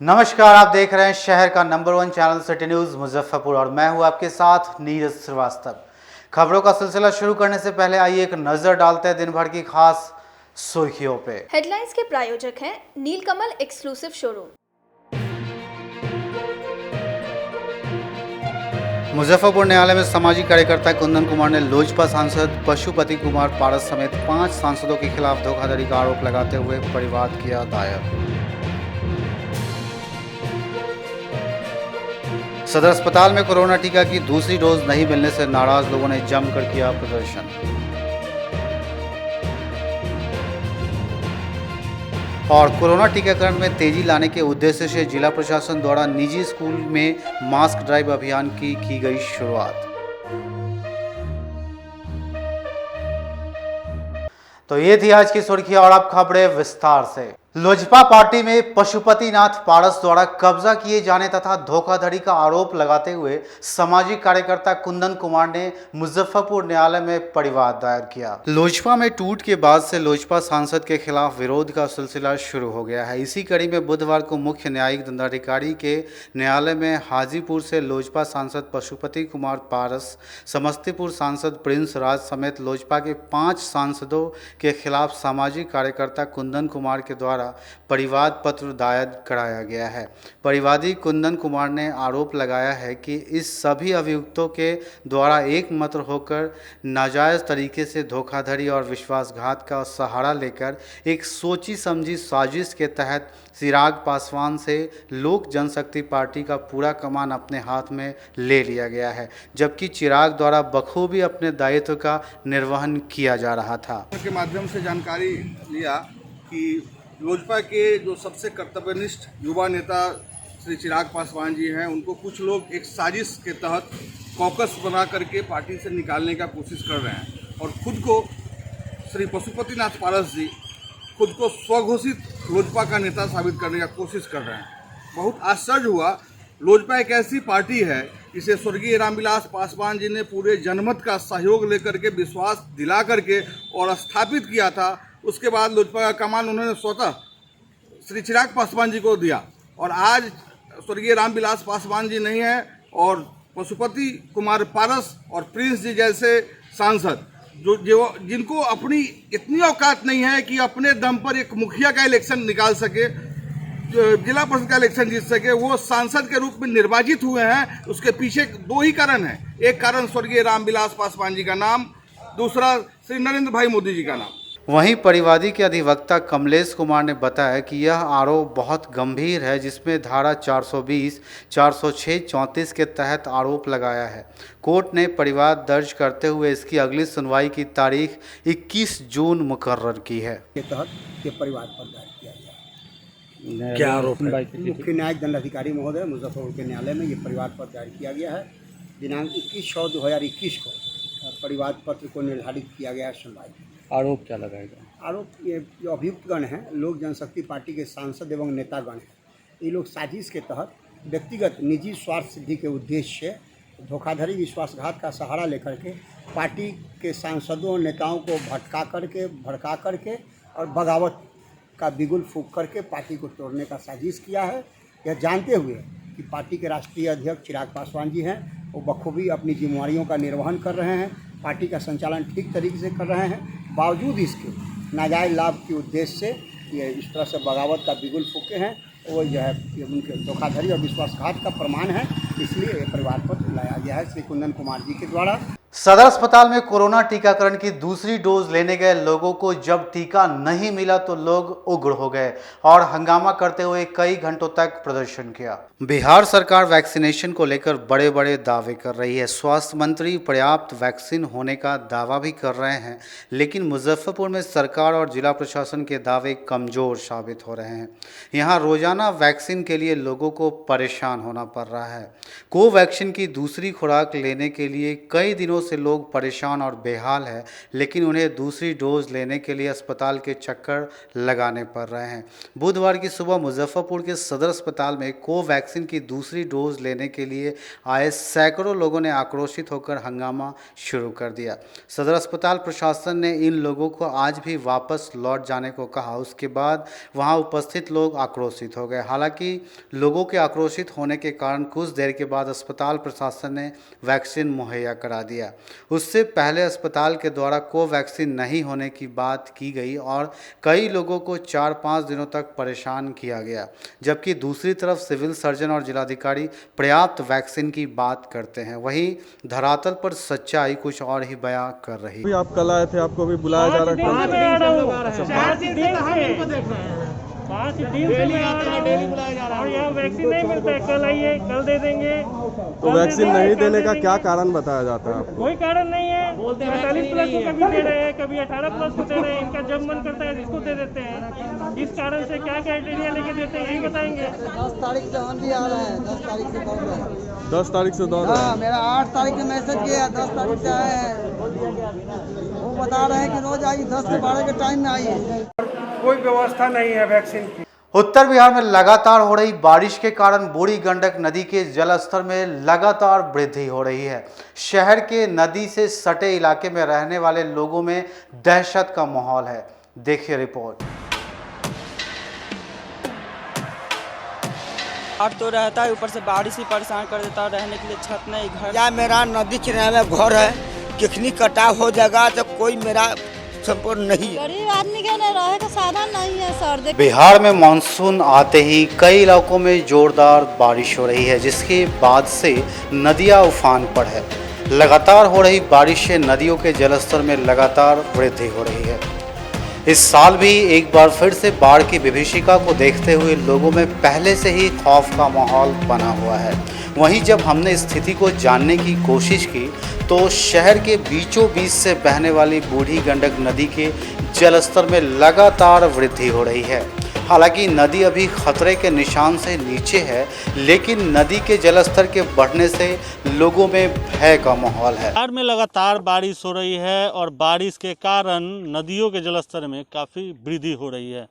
नमस्कार, आप देख रहे हैं शहर का number 1 channel city news Muzaffarpur और मैं हूं आपके साथ नीरज श्रीवास्तव। खबरों का सिलसिला शुरू करने से पहले आइए एक नजर डालते हैं दिन भर की खास सुर्खियों पे। हेडलाइंस के प्रायोजक हैं नीलकमल एक्सक्लूसिव शोरूम। मुजफ्फरपुर न्यायालय में सामाजिक कार्यकर्ता कुंदन कुमार ने लोजपा सांसद पशुपति कुमार पारस समेत 5 सांसदों के खिलाफ धोखाधड़ी का आरोप लगाते हुए परिवाद किया दायर। सदर अस्पताल में कोरोना टीका की दूसरी डोज नहीं मिलने से नाराज लोगों ने जमकर किया प्रदर्शन। और कोरोना टीकाकरण में तेजी लाने के उद्देश्य से जिला प्रशासन द्वारा निजी स्कूल में मास्क ड्राइव अभियान की गई शुरुआत। तो ये थी आज की सुर्खियां और अब खबरें विस्तार से। लोजपा पार्टी में पशुपतिनाथ पारस द्वारा कब्जा किए जाने तथा धोखाधड़ी का आरोप लगाते हुए सामाजिक कार्यकर्ता कुंदन कुमार ने मुजफ्फरपुर न्यायालय में परिवाद दायर किया। लोजपा में टूट के बाद से लोजपा सांसद के खिलाफ विरोध का सिलसिला शुरू हो गया है। इसी कड़ी में बुधवार को मुख्य न्यायिक दंडाधिकारी के न्यायालय में हाजीपुर से लोजपा सांसद पशुपति कुमार पारस, समस्तीपुर सांसद प्रिंस राज समेत लोजपा के 5 सांसदों के खिलाफ सामाजिक कार्यकर्ता कुंदन कुमार के द्वारा परिवाद पत्र दायर कराया गया है। परिवादी कुंदन कुमार ने आरोप लगाया है कि इस सभी अभियुक्तों के द्वारा एकमत होकर नाजायज तरीके से धोखाधड़ी और विश्वासघात का सहारा लेकर एक सोची समझी साजिश के तहत चिराग पासवान से लोक जनशक्ति पार्टी का पूरा कमान अपने हाथ में ले लिया गया है, जबकि चिराग द्वारा बखूबी अपने दायित्व का निर्वहन किया जा रहा था। के माध्यम से जानकारी लिया कि लोजपा के जो सबसे कर्तव्यनिष्ठ युवा नेता श्री चिराग पासवान जी हैं, उनको कुछ लोग एक साजिश के तहत कॉकस बना करके पार्टी से निकालने का कोशिश कर रहे हैं और खुद को श्री पशुपतिनाथ पारस जी खुद को स्वघोषित लोजपा का नेता साबित करने की कोशिश कर रहे हैं। बहुत आश्चर्य हुआ। लोजपा एक ऐसी पार्टी है जिसे स्वर्गीय रामविलास पासवान जी ने पूरे जनमत का सहयोग लेकर के विश्वास दिला करके और स्थापित किया था। उसके बाद लोजपा का कमान उन्होंने स्वतः श्री चिराग पासवान जी को दिया और आज स्वर्गीय रामविलास पासवान जी नहीं है और पशुपति कुमार पारस और प्रिंस जी जैसे सांसद जो जिनको अपनी इतनी औकात नहीं है कि अपने दम पर एक मुखिया का इलेक्शन निकाल सके, जिला परिषद का इलेक्शन जीत सके, वो सांसद के रूप में निर्वाचित हुए हैं। उसके पीछे 2 ही कारण हैं। एक कारण स्वर्गीय रामविलास पासवान जी का नाम, दूसरा श्री नरेंद्र भाई मोदी जी का नाम। वहीं परिवादी के अधिवक्ता कमलेश कुमार ने बताया कि यह आरोप बहुत गंभीर है, जिसमें धारा 420, 406, 34 के तहत आरोप लगाया है। कोर्ट ने परिवाद दर्ज करते हुए इसकी अगली सुनवाई की तारीख 21 जून मुकर्रर की है। के तहत ये परिवाद पर दायर किया गया। क्या आरोप है? मुख्य न्यायिक दंडाधिकारी महोदय मुजफ्फरपुर के न्यायालय में ये परिवाद पत्र दायर किया गया है। दिनांक 21/6/2021 को परिवाद पत्र को निर्धारित किया गया है सुनवाई। आरोप क्या लगाएगा? आरोप ये जो अभियुक्तगण हैं, लोक जनशक्ति पार्टी के सांसद एवं नेतागण हैं, ये लोग साजिश के तहत व्यक्तिगत निजी स्वार्थ सिद्धि के उद्देश्य से धोखाधड़ी विश्वासघात का सहारा लेकर के पार्टी के सांसदों नेताओं को भड़का करके और बगावत का बिगुल फूंक करके पार्टी को तोड़ने का साजिश किया है। यह जानते हुए कि पार्टी के राष्ट्रीय अध्यक्ष चिराग पासवान जी हैं, वो बखूबी अपनी जिम्मेदारियों का निर्वहन कर रहे हैं, पार्टी का संचालन ठीक तरीके से कर रहे हैं। बावजूद इसके नाजायज लाभ के उद्देश्य से ये इस तरह से बगावत का बिगुल फूके हैं, वो जो है ये उनके धोखाधड़ी और विश्वासघात का प्रमाण है। इसलिए ये परिवाद पत्र लाया गया है श्री कुंदन कुमार जी के द्वारा। सदर अस्पताल में कोरोना टीकाकरण की दूसरी डोज लेने गए लोगों को जब टीका नहीं मिला तो लोग उग्र हो गए और हंगामा करते हुए कई घंटों तक प्रदर्शन किया। बिहार सरकार वैक्सीनेशन को लेकर बड़े बड़े दावे कर रही है। स्वास्थ्य मंत्री पर्याप्त वैक्सीन होने का दावा भी कर रहे हैं, लेकिन मुजफ्फरपुर में सरकार और जिला प्रशासन के दावे कमजोर साबित हो रहे हैं। यहाँ रोजाना वैक्सीन के लिए लोगों को परेशान होना पड़ रहा है। कोवैक्सीन की दूसरी खुराक लेने के लिए कई दिनों से लोग परेशान और बेहाल हैं, लेकिन उन्हें दूसरी डोज लेने के लिए अस्पताल के चक्कर लगाने पड़ रहे हैं। बुधवार की सुबह मुजफ्फरपुर के सदर अस्पताल में कोवैक्सीन की दूसरी डोज लेने के लिए आए सैकड़ों लोगों ने आक्रोशित होकर हंगामा शुरू कर दिया। सदर अस्पताल प्रशासन ने इन लोगों को आज भी वापस लौट जाने को कहा। उसके बाद वहां उपस्थित लोग आक्रोशित हो गए। हालांकि लोगों के आक्रोशित होने के कारण कुछ देर के बाद अस्पताल प्रशासन ने वैक्सीन मुहैया करा दिया। उससे पहले अस्पताल के द्वारा कोवैक्सीन नहीं होने की बात की गई और कई लोगों को 4-5 दिनों तक परेशान किया गया, जबकि दूसरी तरफ सिविल सर्जन और जिलाधिकारी पर्याप्त वैक्सीन की बात करते हैं। वहीं धरातल पर सच्चाई कुछ और ही बयां कर रही है। आप कल आए थे, आपको भी बुलाया जा रहा है। 5 दिन से मैं आ रहा हूँ और यहाँ वैक्सीन नहीं मिलता है। कल आइए, कल दे देंगे। तो वैक्सीन नहीं देने का क्या कारण बताया जाता है आपको? कोई कारण नहीं है। 45 प्लस को कभी दे रहे हैं, कभी 18 प्लस को दे रहे हैं। इनका जब मन करता है जिसको दे देते हैं। इस कारण से क्या क्राइटेरिया लेके देते हैं यही बताएंगे। 10 तारीख से हम भी आ रहे हैं। 10 तारीख से दौड़ रहे हैं। 10 तारीख से दौड़ रहे हैं। मेरा 8 तारीख में मैसेज किया, 10 तारीख से आए हैं। वो बता रहे हैं कि रोज आइए, 10 से 12 के टाइम में आइए। कोई व्यवस्था नहीं है वैक्सीन की। उत्तर बिहार में लगातार हो रही बारिश के कारण बूढ़ी गंडक नदी के जलस्तर में लगातार वृद्धि हो रही है। शहर के नदी से सटे इलाके में रहने वाले लोगों में दहशत का माहौल है। देखिए रिपोर्ट। तो रहता है, ऊपर से बारिश ही परेशान कर देता है। रहने के लिए छत नहीं, घर। या मेरा नदी किनारे में घर है, कितनी कटाव हो जाएगा तो कोई मेरा संपूर्ण नहीं है। गरीब आदमी के लिए रहे का साधन नहीं है सर। बिहार में मानसून आते ही कई इलाकों में जोरदार बारिश हो रही है, जिसके बाद से नदियां उफान पर है। लगातार हो रही बारिश से नदियों के जलस्तर में लगातार वृद्धि हो रही है। इस साल भी एक बार फिर से बाढ़ की विभीषिका को देखते हुए लोगों में पहले से ही खौफ का माहौल बना हुआ है। वहीं जब हमने स्थिति को जानने की कोशिश की तो शहर के बीचों बीच से बहने वाली बूढ़ी गंडक नदी के जलस्तर में लगातार वृद्धि हो रही है। हालांकि नदी अभी खतरे के निशान से नीचे है, लेकिन नदी के जलस्तर के बढ़ने से लोगों में भय का माहौल है। बिहार में लगातार बारिश हो रही है और बारिश के कारण नदियों के जलस्तर में काफ़ी वृद्धि हो रही है।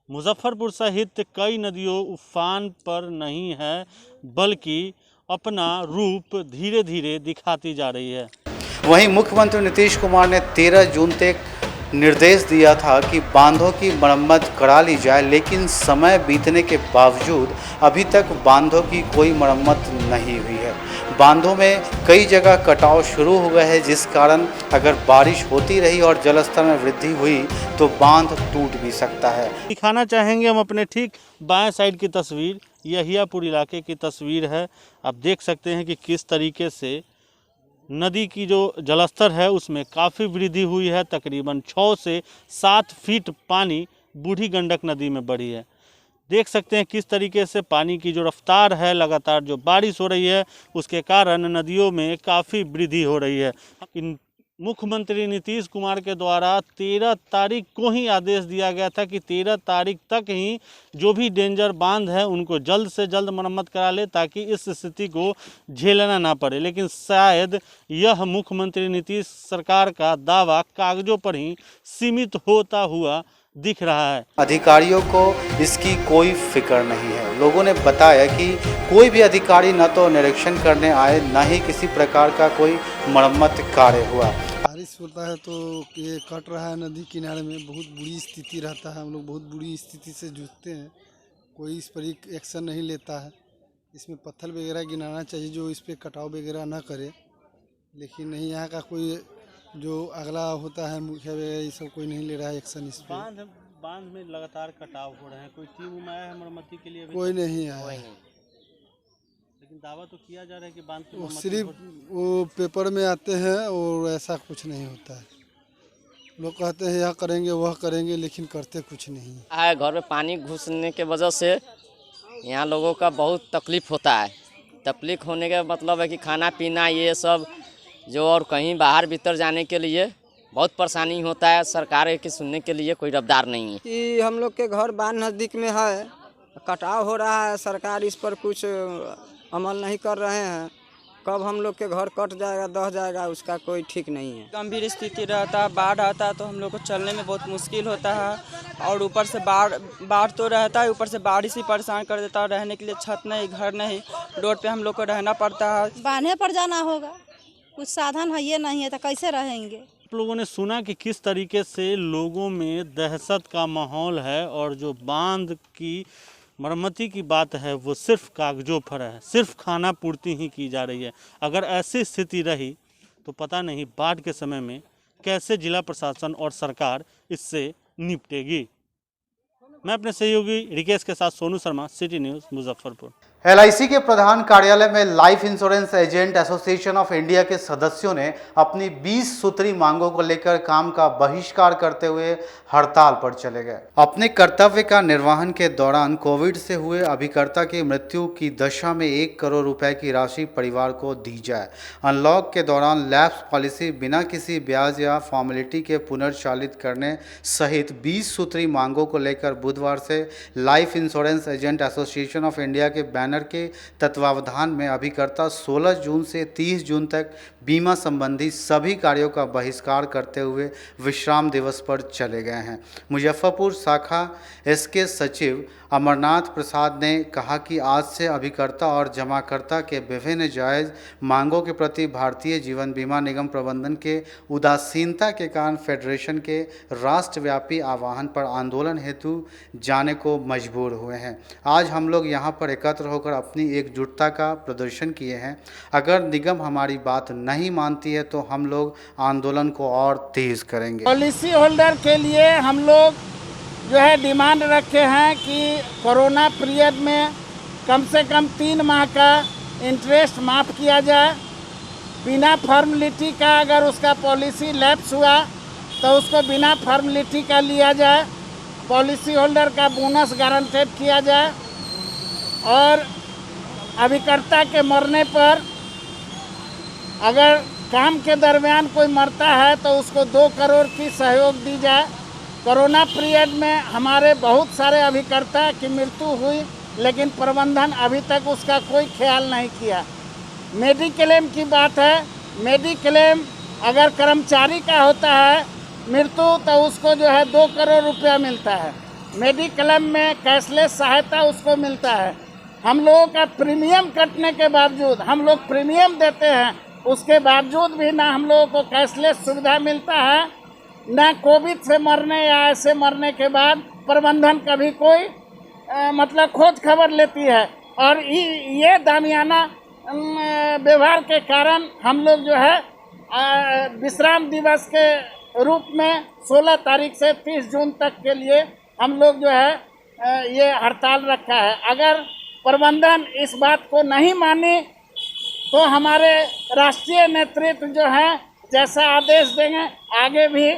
मुजफ्फरपुर सहित कई नदियों उफान पर नहीं है, बल्कि अपना रूप धीरे धीरे दिखाती जा रही है। वहीं मुख्यमंत्री नीतीश कुमार ने 13 जून तक निर्देश दिया था कि बांधों की मरम्मत करा ली जाए, लेकिन समय बीतने के बावजूद अभी तक बांधों की कोई मरम्मत नहीं हुई है। बांधों में कई जगह कटाव शुरू हो गए हैं, जिस कारण अगर बारिश होती रही और जलस्तर में वृद्धि हुई तो बांध टूट भी सकता है। दिखाना चाहेंगे हम अपने ठीक बाएं साइड की तस्वीर, यहियापुर इलाके की तस्वीर है। आप देख सकते हैं कि किस तरीके से नदी की जो जलस्तर है उसमें काफ़ी वृद्धि हुई है। तकरीबन 6 से 7 फीट पानी बूढ़ी गंडक नदी में बढ़ी है। देख सकते हैं किस तरीके से पानी की जो रफ्तार है, लगातार जो बारिश हो रही है उसके कारण नदियों में काफ़ी वृद्धि हो रही है। मुख्यमंत्री नीतीश कुमार के द्वारा 13 तारीख को ही आदेश दिया गया था कि 13 तारीख तक ही जो भी डेंजर बांध है उनको जल्द से जल्द मरम्मत करा ले, ताकि इस स्थिति को झेलना ना पड़े। लेकिन शायद यह मुख्यमंत्री नीतीश सरकार का दावा कागजों पर ही सीमित होता हुआ दिख रहा है। अधिकारियों को इसकी कोई फिक्र नहीं है। लोगों ने बताया कि कोई भी अधिकारी न तो निरीक्षण करने आए, न ही किसी प्रकार का कोई मरम्मत कार्य हुआ। बारिश होता है तो ये कट रहा है नदी किनारे में, बहुत बुरी स्थिति रहता है। हम लोग बहुत बुरी स्थिति से जूझते हैं, कोई इस पर एक्शन नहीं लेता है। इसमें पत्थर वगैरह गिराना चाहिए जो इस पर कटाव वगैरह ना करे, लेकिन नहीं, यहाँ का कोई जो अगला होता है मुखिया वगैरह ये सब कोई नहीं ले रहा है एक्शन इस पर। बांध में लगातार कटाव हो रहे हैं, कोई टीम आया है मरम्मती के लिए? कोई नहीं आया, लेकिन दावा तो किया जा रहा है कि बांध की वो सिर्फ वो पेपर में आते हैं और ऐसा कुछ नहीं होता है। लोग कहते हैं यह करेंगे वह करेंगे, लेकिन करते कुछ नहीं है। घर में पानी घुसने के वजह से यहाँ लोगों का बहुत तकलीफ होता है। तकलीफ होने का मतलब है कि खाना पीना ये सब जो, और कहीं बाहर भीतर जाने के लिए बहुत परेशानी होता है। सरकार के सुनने के लिए कोई रफ्तार नहीं है। कि हम लोग के घर बांध नज़दीक में है, कटाव हो रहा है, सरकार इस पर कुछ अमल नहीं कर रहे हैं। कब हम लोग के घर कट जाएगा, दह जाएगा, उसका कोई ठीक नहीं है। गंभीर स्थिति रहता है, बाढ़ आता है तो हम लोग को चलने में बहुत मुश्किल होता है और ऊपर से बाढ़ तो रहता है, ऊपर से बारिश ही परेशान कर देता है। रहने के लिए छत नहीं, घर नहीं, रोड पे हम लोग को रहना पड़ता है। बांधे पर जाना होगा, कुछ साधन है ये नहीं है तो कैसे रहेंगे। आप लोगों ने सुना कि किस तरीके से लोगों में दहशत का माहौल है और जो बांध की मरम्मती की बात है वो सिर्फ कागजों पर है, सिर्फ खाना पूर्ति ही की जा रही है। अगर ऐसी स्थिति रही तो पता नहीं बाढ़ के समय में कैसे जिला प्रशासन और सरकार इससे निपटेगी। मैं अपने सहयोगी रिकेश के साथ Sonu Sharma, city news, Muzaffarpur. LIC के प्रधान कार्यालय में life insurance agent association of India के सदस्यों ने अपनी 20 सूत्री मांगों को लेकर काम का बहिष्कार करते हुए हड़ताल पर चले गए। अपने कर्तव्य का निर्वहन के दौरान कोविड से हुए अभिकर्ता की मृत्यु की दशा में 1 करोड़ रुपए की राशि परिवार को दी जाए। अनलॉक के दौरान लैप्स पॉलिसी बिना किसी ब्याज या फॉर्मेलिटी के पुनर्चालित करने सहित 20 सूत्री मांगों को लेकर बुधवार से life insurance agent association of India के बैनर के तत्वावधान में अभिकर्ता 16 जून से 30 जून तक बीमा संबंधी सभी कार्यों का बहिष्कार करते हुए विश्राम दिवस पर चले गए हैं। मुजफ्फरपुर शाखा इसके सचिव अमरनाथ प्रसाद ने कहा कि आज से अभिकर्ता और जमाकर्ता के विभिन्न जायज़ मांगों के प्रति भारतीय जीवन बीमा निगम प्रबंधन के उदासीनता के कारण फेडरेशन के राष्ट्रव्यापी आह्वान पर आंदोलन हेतु जाने को मजबूर हुए हैं। आज हम लोग यहाँ पर एकत्र होकर अपनी एकजुटता का प्रदर्शन किए हैं। अगर निगम हमारी बात नहीं मानती है तो हम लोग आंदोलन को और तेज करेंगे। पॉलिसी होल्डर के लिए हम लोग जो है डिमांड रखे हैं कि कोरोना पीरियड में कम से कम 3 माह का इंटरेस्ट माफ़ किया जाए। बिना फॉर्मेलिटी का अगर उसका पॉलिसी लैप्स हुआ तो उसको बिना फॉर्मेलिटी का लिया जाए। पॉलिसी होल्डर का बोनस गारंटेड किया जाए और अभिकर्ता के मरने पर अगर काम के दरमियान कोई मरता है तो उसको 2 करोड़ की सहयोग दी जाए। कोरोना पीरियड में हमारे बहुत सारे अभिकर्ता की मृत्यु हुई लेकिन प्रबंधन अभी तक उसका कोई ख्याल नहीं किया। मेडिक्लेम की बात है, मेडिक्लेम अगर कर्मचारी का होता है मृत्यु तो उसको जो है 2 करोड़ रुपया मिलता है। मेडिक्लेम में कैशलेस सहायता उसको मिलता है। हम लोगों का प्रीमियम कटने के बावजूद हम लोग प्रीमियम देते हैं, उसके बावजूद भी ना हम लोगों को कैशलेस सुविधा मिलता है, ना कोविड से मरने या ऐसे मरने के बाद प्रबंधन कभी कोई मतलब खोज खबर लेती है। और ये दामियाना व्यवहार के कारण हम लोग जो है विश्राम दिवस के रूप में 16 तारीख से 30 जून तक के लिए हम लोग जो है ये हड़ताल रखा है। अगर प्रबंधन इस बात को नहीं माने तो हमारे राष्ट्रीय नेतृत्व जो है जैसा आदेश देंगे आगे भी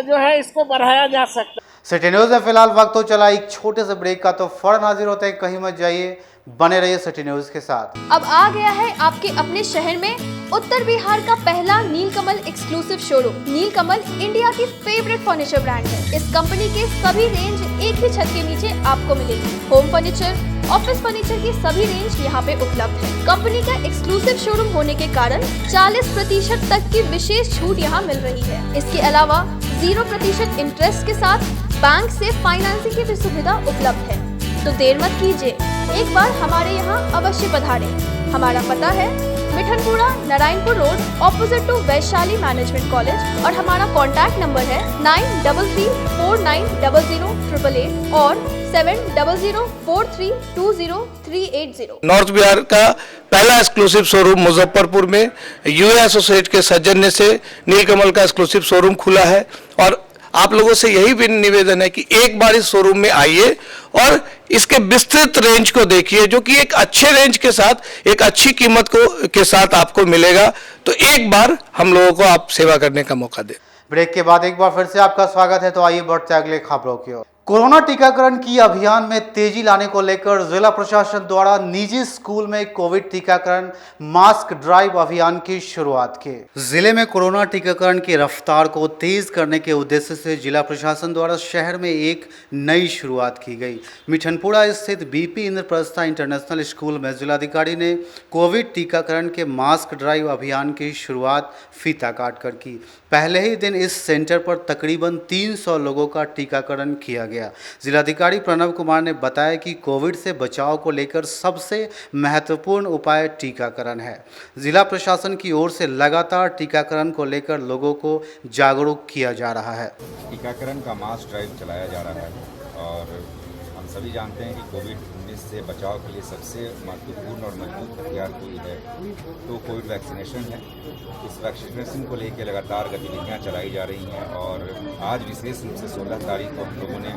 जो है इसको बढ़ाया जा सकता है। सिटी न्यूज़ में फिलहाल वक्त तो चला एक छोटे से ब्रेक का, तो फौरन हाजिर होते हैं, कहीं मत जाइए, बने रहिए सिटी न्यूज़ के साथ। अब आ गया है आपके अपने शहर में उत्तर बिहार का पहला नीलकमल एक्सक्लूसिव शोरूम। नीलकमल इंडिया की फेवरेट फर्नीचर ब्रांड है। इस कंपनी के सभी रेंज एक ही छत के नीचे आपको मिलेगी। होम फर्नीचर, ऑफिस फर्नीचर की सभी रेंज यहाँ पे उपलब्ध है। कंपनी का एक्सक्लूसिव शोरूम होने के कारण 40% तक की विशेष छूट यहाँ मिल रही है। इसके अलावा 0% इंटरेस्ट के साथ बैंक से फाइनेंसिंग की भी सुविधा उपलब्ध है। तो देर मत कीजिए, एक बार हमारे यहाँ अवश्य पधारें। हमारा पता है Mithanpura, Narayanpur road, opposite to Vaishali management college और हमारा कॉन्टैक्ट नंबर है 9334900888 और 7004320380। नॉर्थ बिहार का पहला एक्सक्लूसिव शोरूम मुजफ्फरपुर में यूए एसोसिएट के सौजन्य से नीलकमल का एक्सक्लूसिव शोरूम खुला है और आप लोगों से यही भी निवेदन है कि एक बार इस शोरूम में आइए और इसके विस्तृत रेंज को देखिए, जो कि एक अच्छे रेंज के साथ एक अच्छी कीमत के साथ आपको मिलेगा। तो एक बार हम लोगों को आप सेवा करने का मौका दें। ब्रेक के बाद एक बार फिर से आपका स्वागत है। तो आइए बढ़ते अगले खबरों की ओर। कोरोना टीकाकरण की अभियान में तेजी लाने को लेकर जिला प्रशासन द्वारा निजी स्कूल में कोविड टीकाकरण मास्क ड्राइव अभियान की शुरुआत की। जिले में कोरोना टीकाकरण की रफ्तार को तेज करने के उद्देश्य से जिला प्रशासन द्वारा शहर में एक नई शुरुआत की गई। मिठनपुरा स्थित बीपी इंद्रप्रस्था इंटरनेशनल स्कूल में जिलाधिकारी ने कोविड टीकाकरण के मास्क ड्राइव अभियान की शुरुआत फीता काट कर की। पहले ही दिन इस सेंटर पर तकरीबन 300 लोगों का टीकाकरण किया गया। जिलाधिकारी प्रणव कुमार ने बताया कि कोविड से बचाव को लेकर सबसे महत्वपूर्ण उपाय टीकाकरण है। जिला प्रशासन की ओर से लगातार टीकाकरण को लेकर लोगों को जागरूक किया जा रहा है। टीकाकरण का मास ड्राइव चलाया जा रहा है और हम सभी जानते हैं कि कोविड-19 से बचाव के लिए सबसे महत्वपूर्ण और मजबूत हथियार कोई है तो कोविड वैक्सीनेशन है। इस वैक्सीनेशन को लेकर लगातार गतिविधियां चलाई जा रही हैं और आज विशेष रूप से 16 तारीख को हम लोगों ने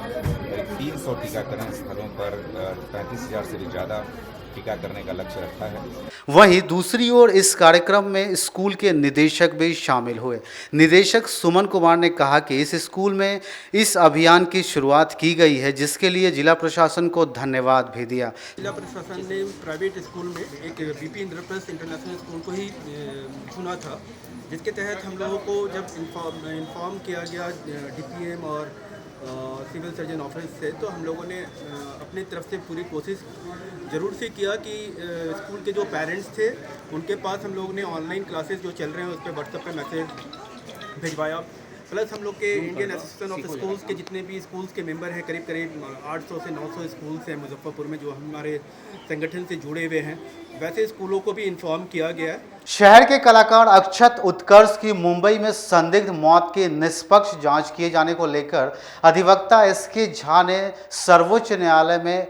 300 टीकाकरण स्थलों पर 35,000 से भी ज़्यादा टीका करने का लक्ष्य रखा है। वहीं दूसरी ओर इस कार्यक्रम में स्कूल के निदेशक भी शामिल हुए। निदेशक सुमन कुमार ने कहा कि इस स्कूल में इस अभियान की शुरुआत की गई है, जिसके लिए जिला प्रशासन को धन्यवाद भी दिया। जिला प्रशासन ने प्राइवेट स्कूल में एक बीपी इंद्रप्रस्थ इंटरनेशनल स्कूल को ही चुना था, जिसके तहत हम लोगों को जब इन्फॉर्म किया गया डीपीएम और सिविल सर्जन ऑफिस से, तो हम लोगों ने अपनी तरफ से पूरी कोशिश ज़रूर से किया कि स्कूल के जो पेरेंट्स थे उनके पास हम लोगों ने ऑनलाइन क्लासेस जो चल रहे हैं उस पर व्हाट्सएप पे मैसेज भिजवाया। प्लस हम लोग के इंडियन एसोसिएशन ऑफ स्कूल्स के जितने भी स्कूल्स के मेंबर हैं, करीब करीब 800 से 900 स्कूल्स हैं मुजफ्फरपुर में जो हमारे संगठन से जुड़े हुए हैं, वैसे स्कूलों को भी इन्फॉर्म किया गया है। शहर के कलाकार अक्षत उत्कर्ष की मुंबई में संदिग्ध मौत की निष्पक्ष जांच किए जाने को लेकर अधिवक्ता एसके झा ने सर्वोच्च न्यायालय में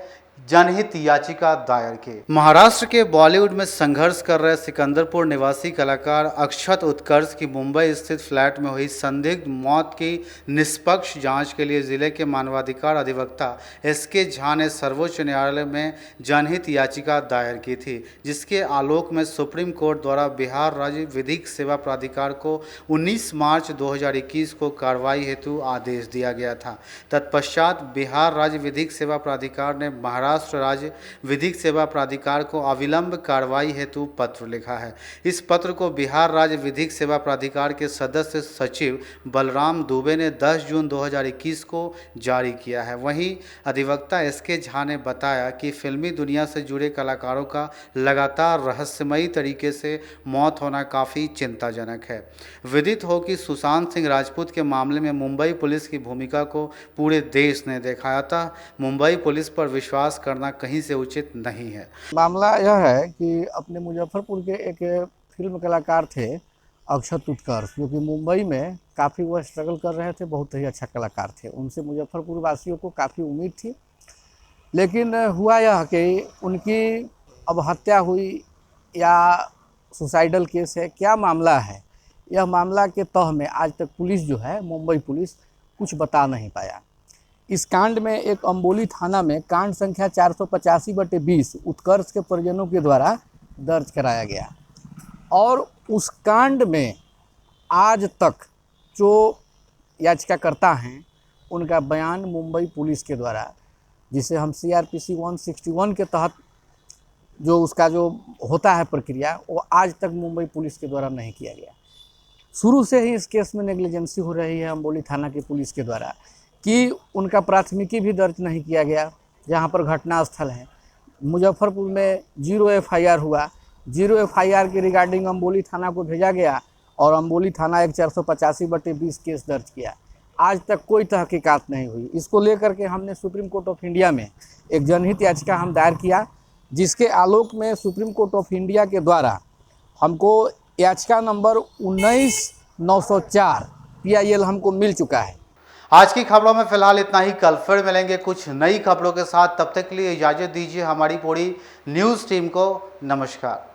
जनहित याचिका दायर की। महाराष्ट्र के बॉलीवुड में संघर्ष कर रहे सिकंदरपुर निवासी कलाकार अक्षत उत्कर्ष की मुंबई स्थित फ्लैट में हुई संदिग्ध मौत की निष्पक्ष जांच के लिए जिले के मानवाधिकार अधिवक्ता एसके झा ने सर्वोच्च न्यायालय में जनहित याचिका दायर की थी, जिसके आलोक में सुप्रीम कोर्ट द्वारा बिहार राज्य विधिक सेवा प्राधिकार को 19 मार्च 2021 को कार्रवाई हेतु आदेश दिया गया था। तत्पश्चात बिहार राज्य विधिक सेवा प्राधिकार ने महाराष्ट्र राज्य विधिक सेवा प्राधिकार को अविलंब कार्रवाई हेतु पत्र लिखा है। इस पत्र को बिहार राज्य विधिक सेवा प्राधिकार के सदस्य सचिव बलराम दुबे ने 10 जून 2021 को जारी किया है। वहीं अधिवक्ता एसके झा ने बताया कि फिल्मी दुनिया से जुड़े कलाकारों का लगातार रहस्यमयी तरीके से मौत होना काफ़ी चिंताजनक है। विदित हो कि सुशांत सिंह राजपूत के मामले में मुंबई पुलिस की भूमिका को पूरे देश ने देखा था। मुंबई पुलिस पर विश्वास करना कहीं से उचित नहीं है। मामला यह है कि अपने मुजफ्फरपुर के एक फिल्म कलाकार थे अक्षत उत्कर्ष, जो कि मुंबई में काफ़ी वह स्ट्रगल कर रहे थे, बहुत ही अच्छा कलाकार थे। उनसे मुजफ्फरपुर वासियों को काफ़ी उम्मीद थी, लेकिन हुआ यह कि उनकी अब हत्या हुई या सुसाइडल केस है, क्या मामला है, यह मामला के तह में आज तक पुलिस जो है, मुंबई पुलिस कुछ बता नहीं पाया। इस कांड में एक अम्बोली थाना में कांड संख्या 485/20 उत्कर्ष के परिजनों के द्वारा दर्ज कराया गया और उस कांड में आज तक जो याचिकाकर्ता हैं उनका बयान मुंबई पुलिस के द्वारा, जिसे हम CRPC 161 के तहत जो उसका जो होता है प्रक्रिया, वो आज तक मुंबई पुलिस के द्वारा नहीं किया गया। शुरू से ही इस केस में नेग्लिजेंसी हो रही है अम्बोली थाना की पुलिस के द्वारा कि उनका प्राथमिकी भी दर्ज नहीं किया गया जहां पर घटना स्थल है। मुजफ्फरपुर में 0 FIR हुआ, 0 FIR के रिगार्डिंग अम्बोली थाना को भेजा गया और अम्बोली थाना एक 485/20 केस दर्ज किया। आज तक कोई तहकीकात नहीं हुई। इसको लेकर के हमने सुप्रीम कोर्ट ऑफ इंडिया में एक जनहित याचिका हम दायर किया, जिसके आलोक में सुप्रीम कोर्ट ऑफ इंडिया के द्वारा हमको याचिका नंबर 19/904 PIL हमको मिल चुका है। आज की खबरों में फिलहाल इतना ही। कल फिर मिलेंगे कुछ नई खबरों के साथ। तब तक के लिए इजाज़त दीजिए। हमारी पूरी न्यूज़ टीम को नमस्कार।